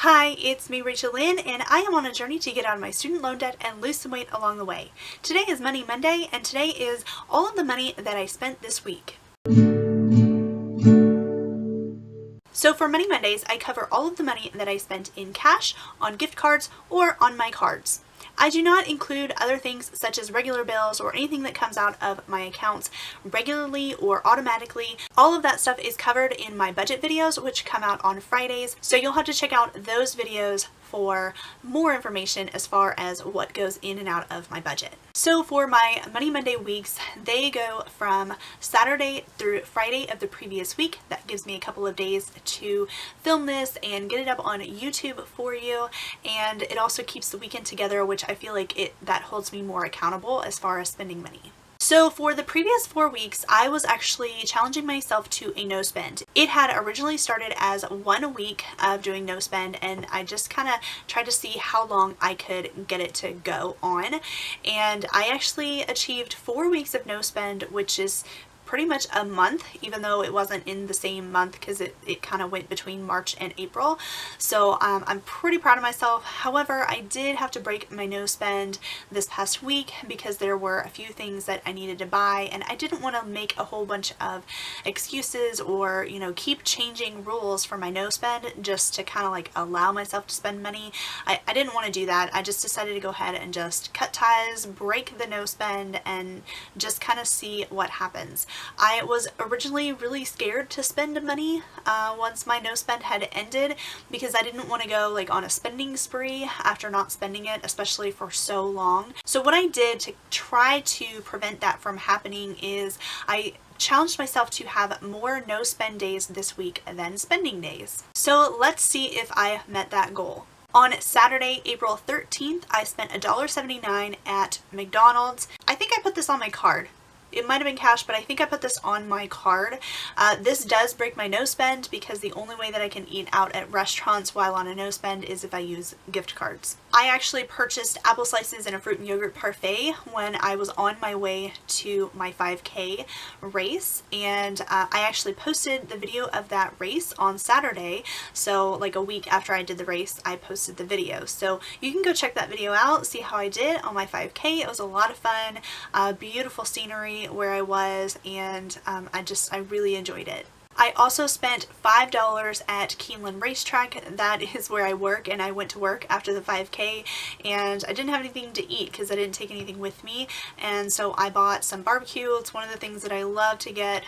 Hi, it's me, Rachel Lynn, and I am on a journey to get out of my student loan debt and lose some weight along the way. Today is Money Monday, and today is all of the money that I spent this week. So for Money Mondays, I cover all of the money that I spent in cash, on gift cards, or on my cards. I do not include other things such as regular bills or anything that comes out of my accounts regularly or automatically. All of that stuff is covered in my budget videos, which come out on Fridays. So you'll have to check out those videos for more information as far as what goes in and out of my budget. So for my Money Monday weeks, they go from Saturday through Friday of the previous week. That gives me a couple of days to film this and get it up on YouTube for you. And it also keeps the weekend together, which I feel like that holds me more accountable as far as spending money. So for the previous 4 weeks, I was actually challenging myself to a no spend. It had originally started as 1 week of doing no spend, and I just kind of tried to see how long I could get it to go on. And I actually achieved 4 weeks of no spend, which is pretty much a month, even though it wasn't in the same month because it kind of went between March and April. So I'm pretty proud of myself. However, I did have to break my no spend this past week because there were a few things that I needed to buy, and I didn't want to make a whole bunch of excuses or, you know, keep changing rules for my no spend just to kind of like allow myself to spend money. I didn't want to do that. I just decided to go ahead and just cut ties, break the no spend, and just kind of see what happens. I was originally really scared to spend money once my no spend had ended because I didn't want to go like on a spending spree after not spending it, especially for so long. So what I did to try to prevent that from happening is I challenged myself to have more no spend days this week than spending days. So let's see if I met that goal. On Saturday, April 13th, I spent $1.79 at McDonald's. I think I put this on my card. It might have been cash, but I think I put this on my card. This does break my no spend because the only way that I can eat out at restaurants while on a no spend is if I use gift cards. I actually purchased apple slices and a fruit and yogurt parfait when I was on my way to my 5K race, and I actually posted the video of that race on Saturday. So like a week after I did the race, I posted the video. So you can go check that video out, see how I did on my 5K. It was a lot of fun, beautiful scenery where I was, and I really enjoyed it. I also spent $5 at Keeneland Racetrack. That is where I work, and I went to work after the 5K, and I didn't have anything to eat because I didn't take anything with me, and so I bought some barbecue. It's one of the things that I love to get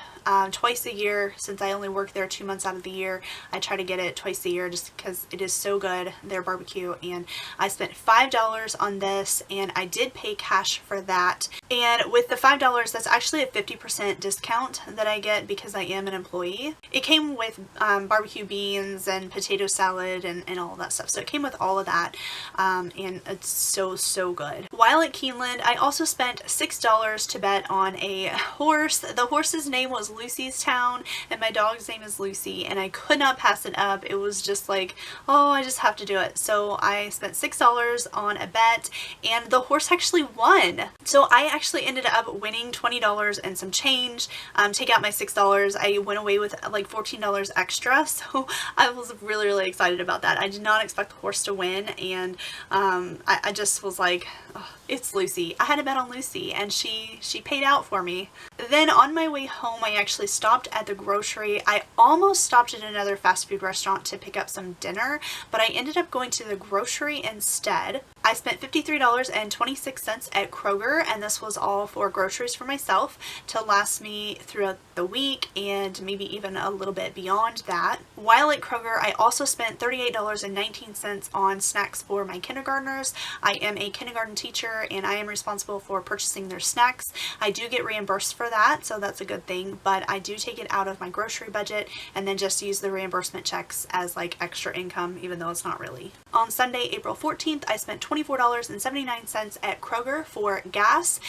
twice a year. Since I only work there 2 months out of the year, I try to get it twice a year just because it is so good, their barbecue. And I spent $5 on this, and I did pay cash for that. And with the $5, that's actually a 50% discount that I get because I am an employee. It came with barbecue beans and potato salad and all of that stuff. So it came with all of that, and it's so good. While at Keeneland, I also spent $6 to bet on a horse. The horse's name was Lucy's Town, and my dog's name is Lucy, and I could not pass it up. It was just like, oh, I just have to do it. So I spent $6 on a bet, and the horse actually won. So I actually ended up winning $20 and some change. Take out my $6, I went away with like $14 extra. So I was really excited about that. I did not expect the horse to win, and I just was like, oh, it's Lucy. I had to bet on Lucy, and she paid out for me. Then on my way home, I actually stopped at the grocery. I almost stopped at another fast food restaurant to pick up some dinner, but I ended up going to the grocery instead. I spent $53.26 at Kroger, and this was all for groceries for myself to last me throughout the week and maybe even a little bit beyond that. While at Kroger, I also spent $38.19 on snacks for my kindergartners. I am a kindergarten teacher, and I am responsible for purchasing their snacks. I do get reimbursed for that, so that's a good thing, but I do take it out of my grocery budget and then just use the reimbursement checks as like extra income, even though it's not really. On Sunday, April 14th, I spent $24.79 at Kroger for gas.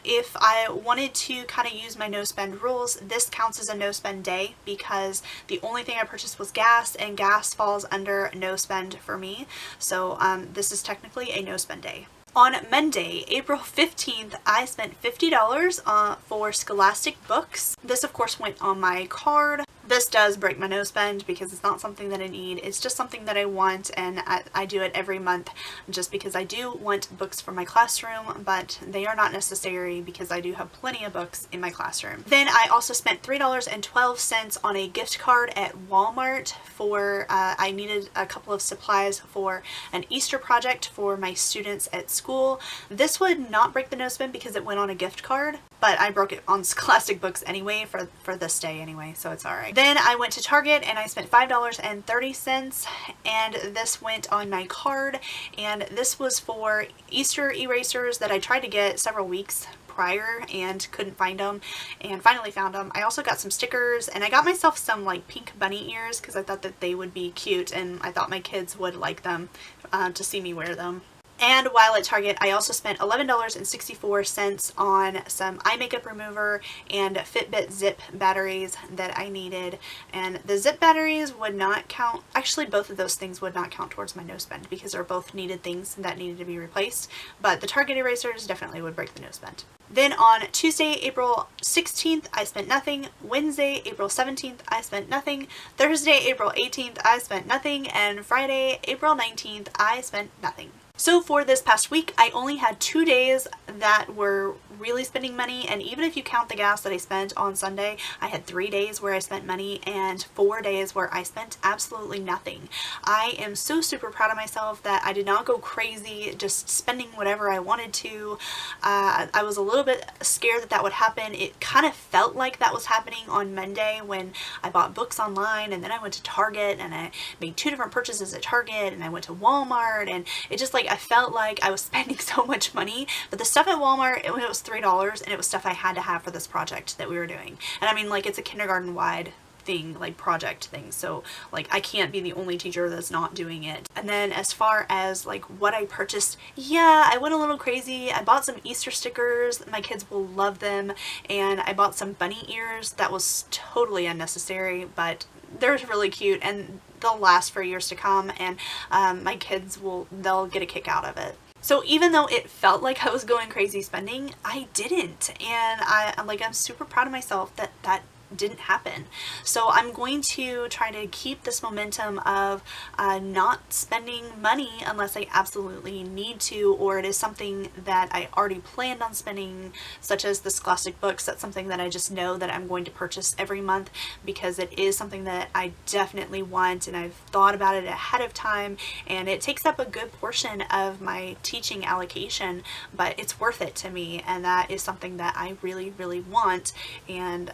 If I wanted to kind of use my no spend rules, this counts as a no spend day because the only thing I purchased was gas, and gas falls under no spend for me. So this is technically a no spend day. On Monday, April 15th, I spent $50 for Scholastic books. This, of course, went on my card. This does break my no spend because it's not something that I need. It's just something that I want, and I do it every month just because I do want books for my classroom, but they are not necessary because I do have plenty of books in my classroom. Then I also spent $3.12 on a gift card at Walmart for, I needed a couple of supplies for an Easter project for my students at school. This would not break the no spend because it went on a gift card, but I broke it on Scholastic Books anyway for this day anyway, so it's alright. Then I went to Target and I spent $5.30, and this went on my card, and this was for Easter erasers that I tried to get several weeks prior and couldn't find them, and finally found them. I also got some stickers, and I got myself some like pink bunny ears because I thought that they would be cute, and I thought my kids would like them to see me wear them. And while at Target, I also spent $11.64 on some eye makeup remover and Fitbit zip batteries that I needed. And the zip batteries would not count, actually both of those things would not count towards my no spend because they're both needed things that needed to be replaced, but the Target erasers definitely would break the no spend. Then on Tuesday, April 16th, I spent nothing. Wednesday, April 17th, I spent nothing. Thursday, April 18th, I spent nothing. And Friday, April 19th, I spent nothing. So for this past week, I only had 2 days that were really spending money, and even if you count the gas that I spent on Sunday, I had 3 days where I spent money and 4 days where I spent absolutely nothing. I am so super proud of myself that I did not go crazy just spending whatever I wanted to. I was a little bit scared that that would happen. It kind of felt like that was happening on Monday when I bought books online, and then I went to Target and I made 2 different purchases at Target, and I went to Walmart, and it just like I felt like I was spending so much money. But the stuff at Walmart, it was $3, and it was stuff I had to have for this project that we were doing. And I mean, like, it's a kindergarten wide thing, like project thing, so like I can't be the only teacher that's not doing it. And then as far as like what I purchased, yeah, I went a little crazy. I bought some Easter stickers, my kids will love them, and I bought some bunny ears. That was totally unnecessary, but they're really cute and they'll last for years to come, and my kids they'll get a kick out of it. So even though it felt like I was going crazy spending, I didn't, and I'm super proud of myself that that didn't happen. So I'm going to try to keep this momentum of not spending money unless I absolutely need to, or it is something that I already planned on spending, such as the Scholastic Books. That's something that I just know that I'm going to purchase every month because it is something that I definitely want, and I've thought about it ahead of time, and it takes up a good portion of my teaching allocation, but it's worth it to me, and that is something that I really, really want. And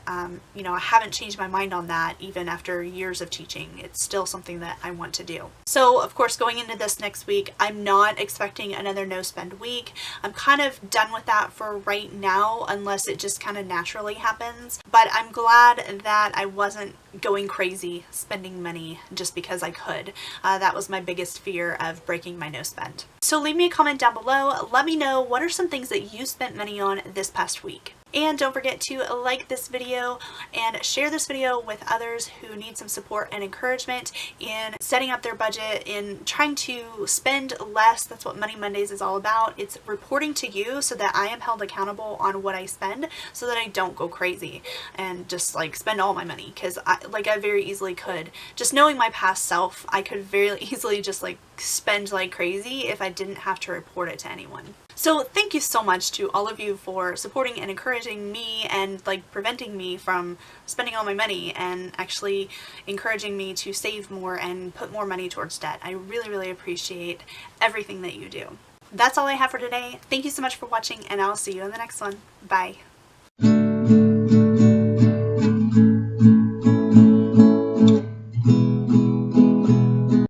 you know, I haven't changed my mind on that even after years of teaching. It's still something that I want to do. So of course, going into this next week, I'm not expecting another no spend week. I'm kind of done with that for right now, unless it just kind of naturally happens. But I'm glad that I wasn't going crazy spending money just because I could. That was my biggest fear of breaking my no spend. So leave me a comment down below. Let me know what are some things that you spent money on this past week. And don't forget to like this video and share this video with others who need some support and encouragement in setting up their budget, in trying to spend less. That's what Money Mondays is all about. It's reporting to you so that I am held accountable on what I spend, so that I don't go crazy and just like spend all my money, because I very easily could. Just knowing my past self, I could very easily just like spend like crazy if I didn't have to report it to anyone. So thank you so much to all of you for supporting and encouraging me and like preventing me from spending all my money, and actually encouraging me to save more and put more money towards debt. I really, really appreciate everything that you do. That's all I have for today. Thank you so much for watching, and I'll see you in the next one. Bye.